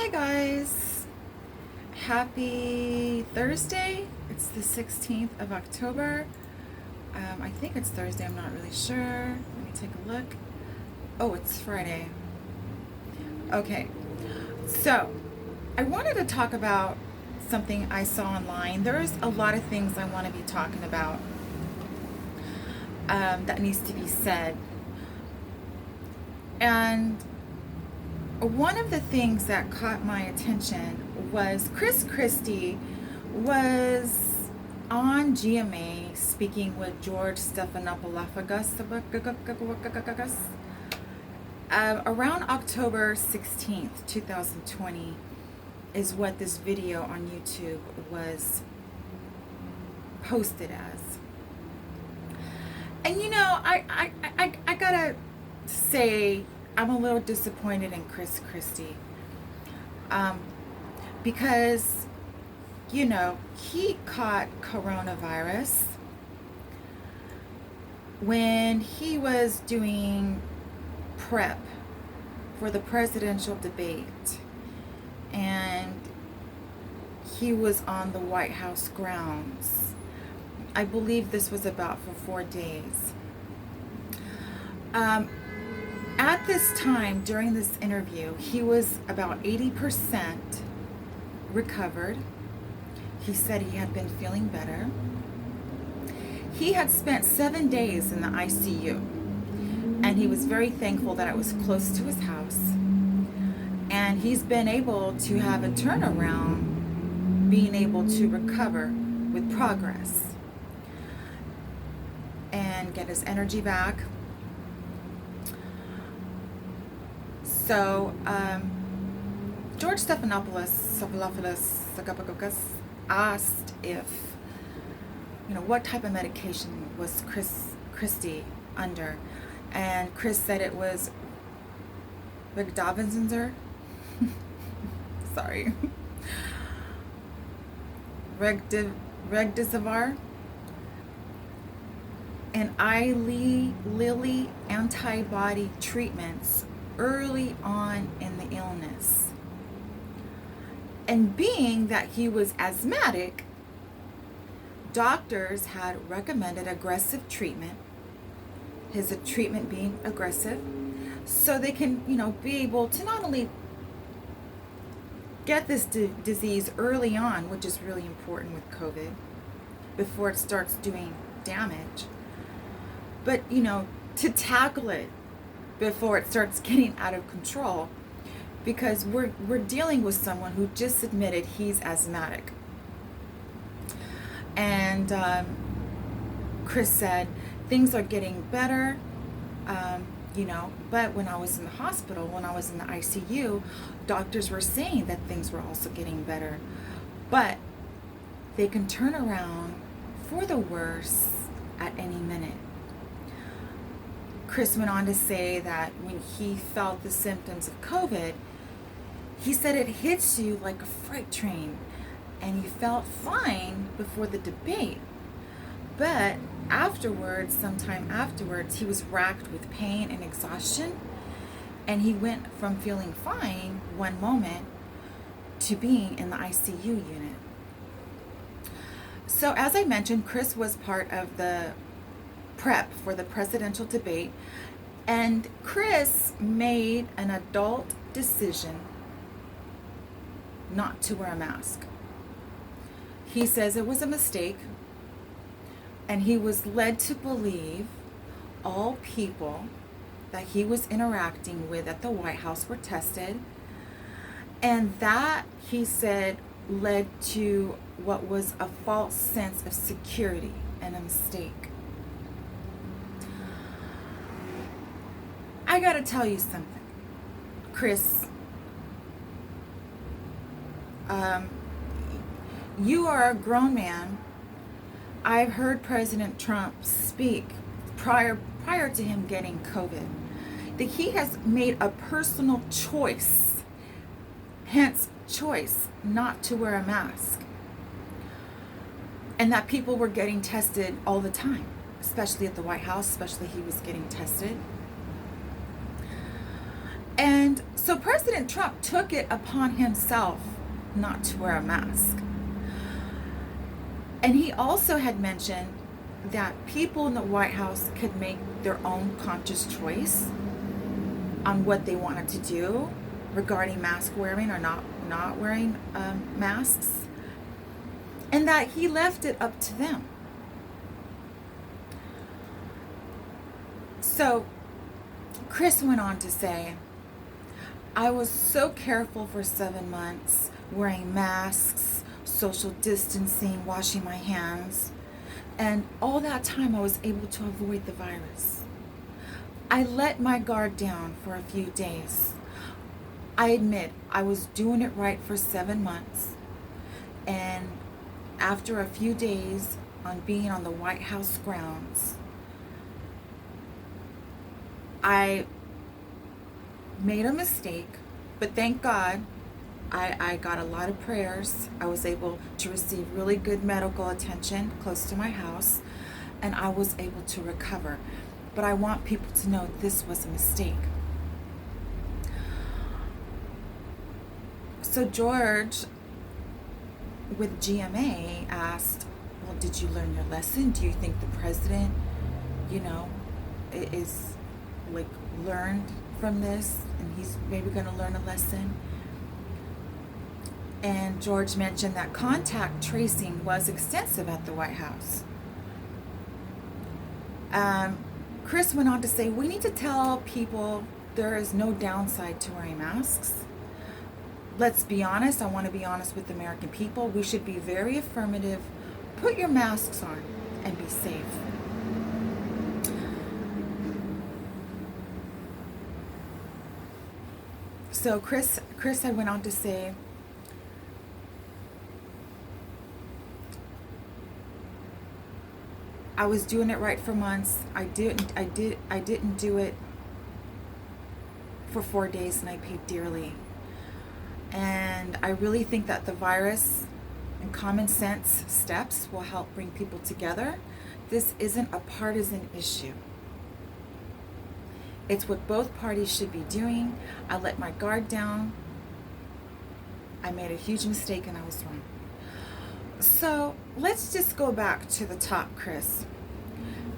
Hi guys, happy Thursday. It's the 16th of October. I think it's Thursday, I'm not really sure. Let me take a look. Oh, it's Friday. Okay, so I wanted to talk about something I saw online. There's a lot of things I want to be talking about that needs to be said. And one of the things that caught my attention was Christie was on GMA speaking with George Stephanopoulos around October 16th, 2020 is what this video on YouTube was posted as. And you know, I gotta say, I'm a little disappointed in Christie because, you know, he caught coronavirus when he was doing prep for the presidential debate, and he was on the White House grounds. I believe this was about for 4 days. At this time, during this interview, he was about 80% recovered. He said he had been feeling better. He had spent 7 days in the ICU, and he was very thankful that it was close to his house. And he's been able to have a turnaround, being able to recover with progress and get his energy back. So, George Stephanopoulos asked if, you know, what type of medication was Christie under, and Chris said it was Regdesivir. Sorry, Regdesivir, and Lilly antibody treatments early on in the illness. And being that he was asthmatic, doctors had recommended aggressive treatment, his treatment being aggressive, so they can, you know, be able to not only get this disease early on, which is really important with COVID, before it starts doing damage, but, you know, to tackle it before it starts getting out of control, because we're dealing with someone who just admitted he's asthmatic. And Chris said things are getting better, you know, but when I was in the hospital, when I was in the ICU, doctors were saying that things were also getting better, but they can turn around for the worse at any minute. Chris went on to say that when he felt the symptoms of COVID, he said it hits you like a freight train, and he felt fine before the debate. But afterwards, sometime afterwards, he was racked with pain and exhaustion, and he went from feeling fine one moment to being in the ICU unit. So as I mentioned, Chris was part of the prep for the presidential debate, and Chris made an adult decision not to wear a mask. He says it was a mistake, and he was led to believe all people that he was interacting with at the White House were tested, and that, he said, led to what was a false sense of security and a mistake. I gotta tell you something, Chris. You are a grown man. I've heard President Trump speak prior to him getting COVID, that he has made a personal choice, hence choice, not to wear a mask, and that people were getting tested all the time, especially at the White House, especially he was getting tested. And So President Trump took it upon himself not to wear a mask. And he also had mentioned that people in the White House could make their own conscious choice on what they wanted to do regarding mask wearing or not wearing masks, and that he left it up to them. So Chris went on to say, I was so careful for 7 months, wearing masks, social distancing, washing my hands, and all that time I was able to avoid the virus. I let my guard down for a few days. I admit I was doing it right for 7 months, and after a few days on being on the White House grounds, I made a mistake, but thank God I got a lot of prayers. I was able to receive really good medical attention close to my house, and I was able to recover. But I want people to know this was a mistake. So George, with GMA, asked, well, did you learn your lesson? Do you think the president, is like learned from this and he's maybe going to learn a lesson? And George mentioned that contact tracing was extensive at the White House. Chris went on to say, we need to tell people there is no downside to wearing masks. Let's be honest. I want to be honest with the American people. We should be very affirmative. Put your masks on and be safe. So Chris had went on to say, I was doing it right for months. I didn't do it for 4 days, and I paid dearly. And I really think that the virus and common sense steps will help bring people together. This isn't a partisan issue. It's what both parties should be doing. I let my guard down. I made a huge mistake and I was wrong. So let's just go back to the top, Chris.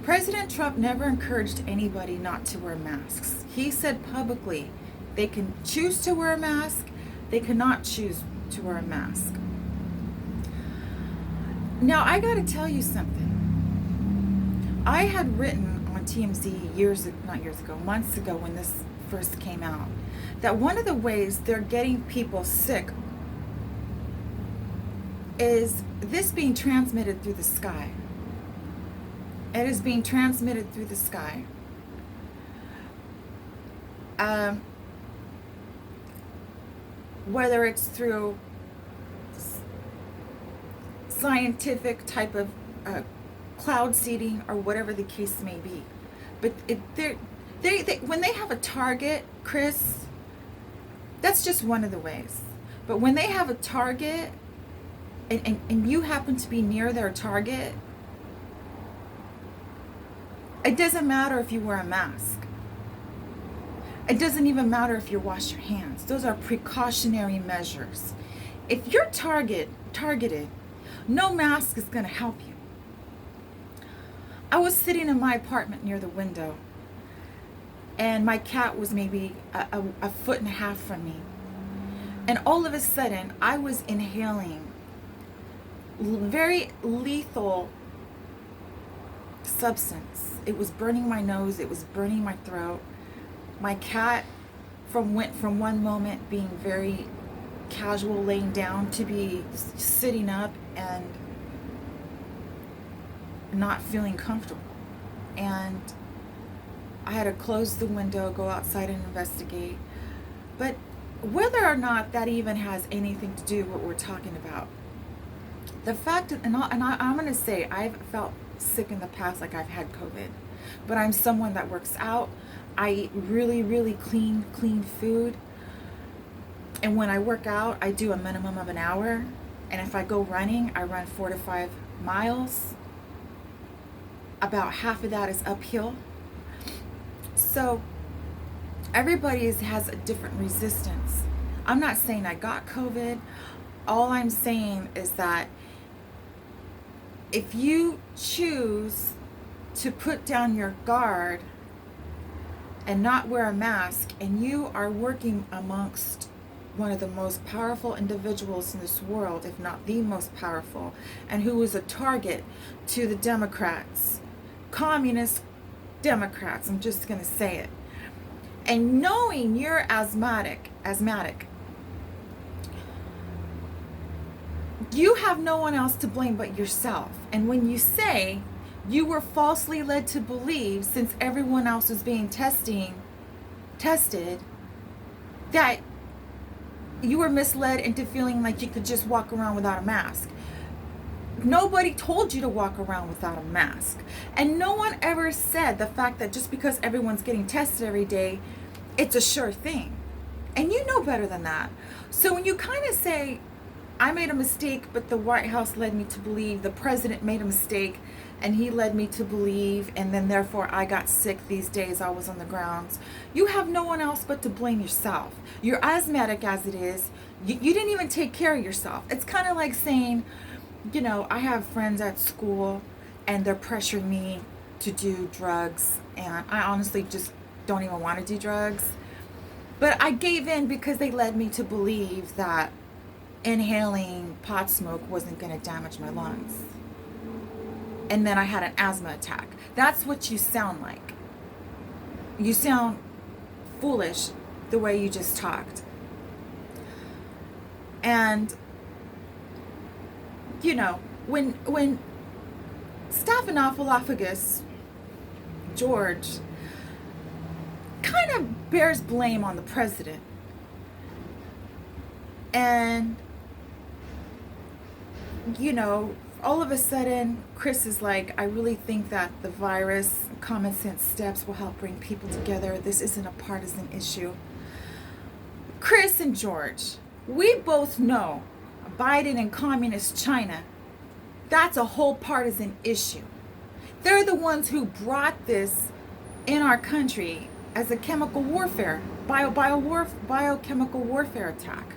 President Trump never encouraged anybody not to wear masks. He said publicly they can choose to wear a mask, they cannot choose to wear a mask. Now, I got to tell you something. I had written on TMZ months ago when this first came out, that one of the ways they're getting people sick is this being transmitted through the sky. It is being transmitted through the sky. Whether it's through scientific type of cloud seeding or whatever the case may be. But when they have a target, Chris, that's just one of the ways. But when they have a target, and you happen to be near their target, it doesn't matter if you wear a mask. It doesn't even matter if you wash your hands. Those are precautionary measures. If you're targeted, no mask is going to help you. I was sitting in my apartment near the window, and my cat was maybe a foot and a half from me. And all of a sudden, I was inhaling very lethal substance. It was burning my nose. It was burning my throat. My cat went from one moment being very casual, laying down, to be sitting up and not feeling comfortable. And I had to close the window, go outside and investigate. But whether or not that even has anything to do with what we're talking about, the fact, I'm going to say, I've felt sick in the past, like I've had COVID, but I'm someone that works out. I eat really, really clean food. And when I work out, I do a minimum of an hour. And if I go running, I run 4 to 5 miles. About half of that is uphill. So Everybody has a different resistance. I'm not saying I got COVID. All I'm saying is that if you choose to put down your guard and not wear a mask, and you are working amongst one of the most powerful individuals in this world, if not the most powerful, and who is a target to the Democrats, communist Democrats, I'm just going to say it, and knowing you're asthmatic, you have no one else to blame but yourself. And when you say you were falsely led to believe, since everyone else was being tested, that you were misled into feeling like you could just walk around without a mask. Nobody told you to walk around without a mask. And no one ever said the fact that just because everyone's getting tested every day, it's a sure thing. And you know better than that. So when you kind of say, I made a mistake, but the White House led me to believe, the president made a mistake, and he led me to believe, and then therefore I got sick these days I was on the grounds. You have no one else but to blame yourself. You're asthmatic as it is. You didn't even take care of yourself. It's kind of like saying, you know, I have friends at school and they're pressuring me to do drugs, and I honestly just don't even want to do drugs. But I gave in because they led me to believe that inhaling pot smoke wasn't going to damage my lungs. And then I had an asthma attack. That's what you sound like. You sound foolish the way you just talked. And, you know, when Staphylococcus George kind of bears blame on the president, and you know, all of a sudden Chris is like, I really think that the virus, common sense steps will help bring people together. This isn't a partisan issue. Chris and George, we both know Biden and communist China, that's a whole partisan issue. They're the ones who brought this in our country as a chemical warfare, biochemical warfare attack.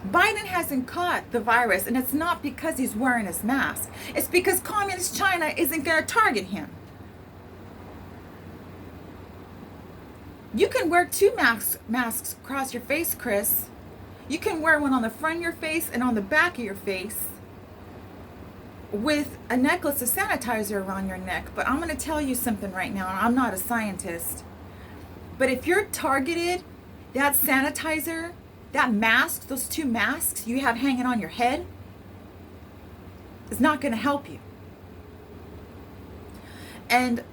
Biden hasn't caught the virus, and it's not because he's wearing his mask. It's because communist China isn't going to target him. You can wear two masks across your face, Chris. You can wear one on the front of your face and on the back of your face with a necklace of sanitizer around your neck. But I'm going to tell you something right now. I'm not a scientist. But if you're targeted, that sanitizer, that mask, those two masks you have hanging on your head is not going to help you. And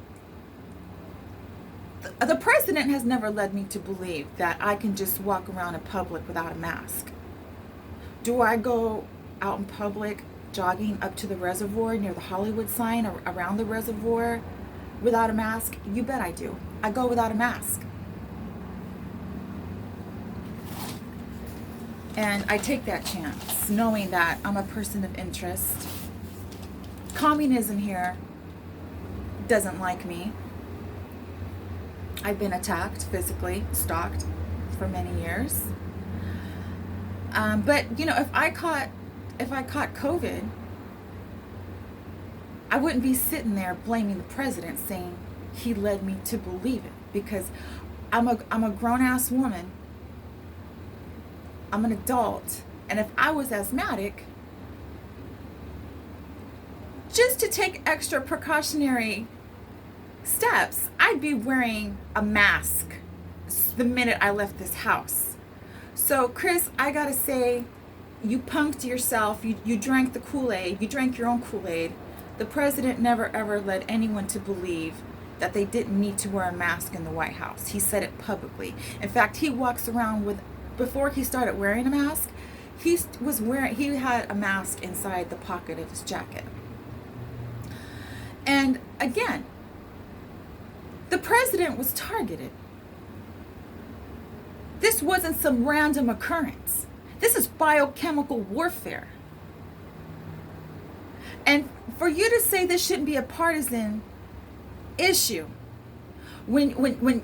the president has never led me to believe that I can just walk around in public without a mask. Do I go out in public jogging up to the reservoir near the Hollywood sign or around the reservoir without a mask? You bet I do. I go without a mask. And I take that chance, knowing that I'm a person of interest. Communism here doesn't like me. I've been attacked physically, stalked for many years. But you know, if I caught COVID, I wouldn't be sitting there blaming the president, saying he led me to believe it, because I'm a grown-ass woman. I'm an adult, and if I was asthmatic, just to take extra precautionary steps, I'd be wearing a mask the minute I left this house. So Chris, I gotta say, you punked yourself. You drank the Kool-Aid. You drank your own Kool-Aid. The president never ever led anyone to believe that they didn't need to wear a mask in the White House. He said it publicly. In fact, he walks around with, before he started wearing a mask, he had a mask inside the pocket of his jacket. And again, the president was targeted. This wasn't some random occurrence. This is biochemical warfare. And for you to say this shouldn't be a partisan issue, when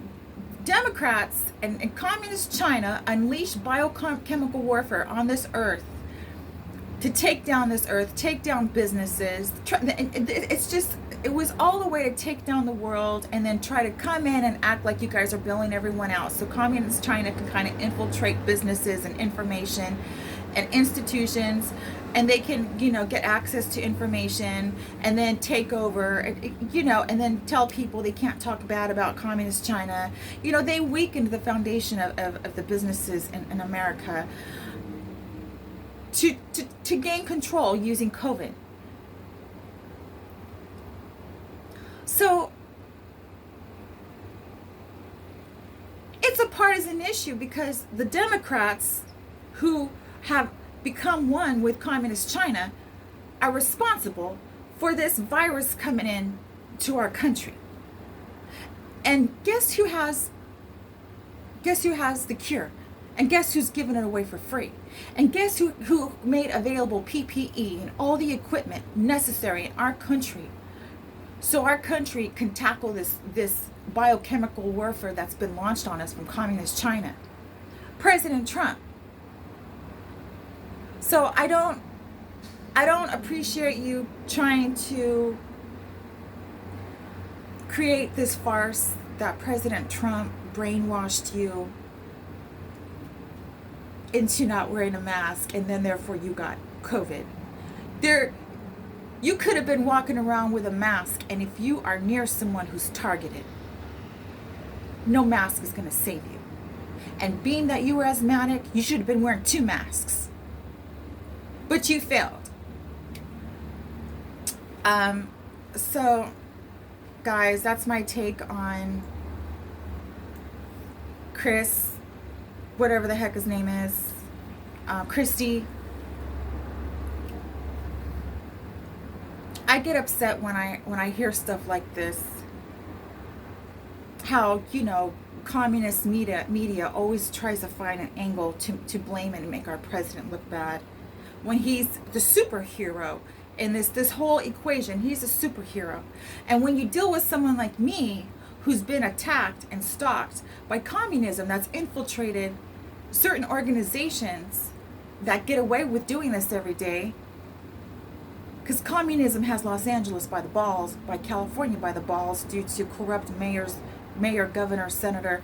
Democrats and communist China unleash biochemical warfare on this earth to take down this earth, take down businesses. It was all the way to take down the world and then try to come in and act like you guys are bailing everyone out. So communist China can kind of infiltrate businesses and information and institutions, and they can, get access to information and then take over, and then tell people they can't talk bad about communist China. They weakened the foundation of the businesses in America to gain control using COVID. So it's a partisan issue because the Democrats who have become one with communist China are responsible for this virus coming in to our country. And guess who has the cure? And guess who's giving it away for free? And guess who made available PPE and all the equipment necessary in our country so our country can tackle this biochemical warfare that's been launched on us from communist China? President Trump. So I don't appreciate you trying to create this farce that President Trump brainwashed you into not wearing a mask, and then therefore you got COVID. You could have been walking around with a mask, and if you are near someone who's targeted, no mask is going to save you. And being that you were asthmatic, you should have been wearing 2 masks. But you failed. So, guys, that's my take on Chris, whatever the heck his name is, Christie. I get upset when I hear stuff like this. How, communist media always tries to find an angle to blame and make our president look bad. When he's the superhero in this whole equation, he's a superhero. And when you deal with someone like me, who's been attacked and stalked by communism that's infiltrated certain organizations that get away with doing this every day, because communism has Los Angeles by the balls, by California by the balls, due to corrupt mayor, governor, senator.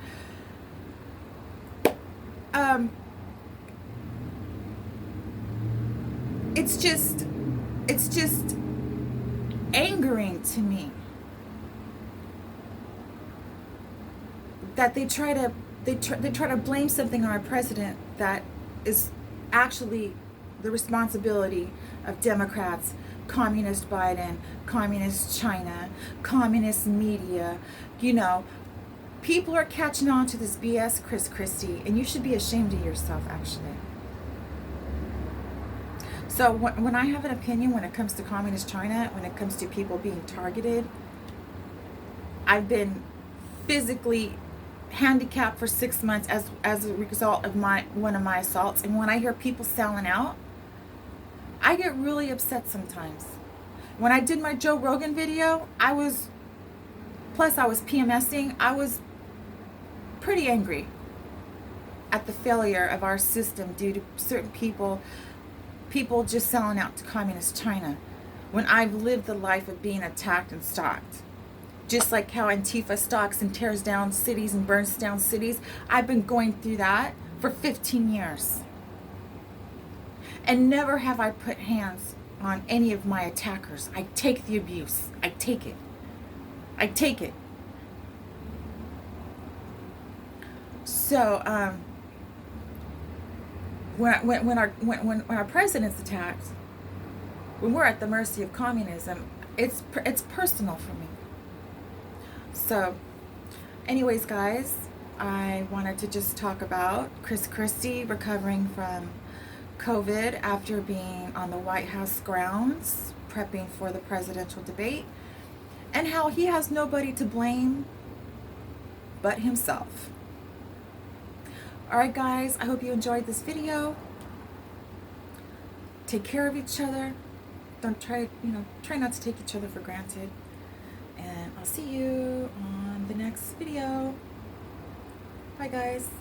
It's just angering to me that they try to blame something on our president that is actually the responsibility of Democrats, communist Biden, communist China, communist media. People are catching on to this BS, Christie, and you should be ashamed of yourself, actually. So when I have an opinion when it comes to communist China, when it comes to people being targeted, I've been physically handicapped for 6 months as a result of one of my assaults. And when I hear people selling out, I get really upset sometimes. When I did my Joe Rogan video, I was PMSing, I was pretty angry at the failure of our system due to certain people just selling out to communist China, when I've lived the life of being attacked and stalked. Just like how Antifa stalks and tears down cities and burns down cities, I've been going through that for 15 years. And never have I put hands on any of my attackers. I take the abuse. I take it. So, when our president's attacked, when we're at the mercy of communism, it's personal for me. So, anyways, guys, I wanted to just talk about Christie recovering from COVID after being on the White House grounds, prepping for the presidential debate, and how he has nobody to blame but himself. Alright, guys, I hope you enjoyed this video. Take care of each other. Don't try not to take each other for granted. And I'll see you on the next video. Bye, guys.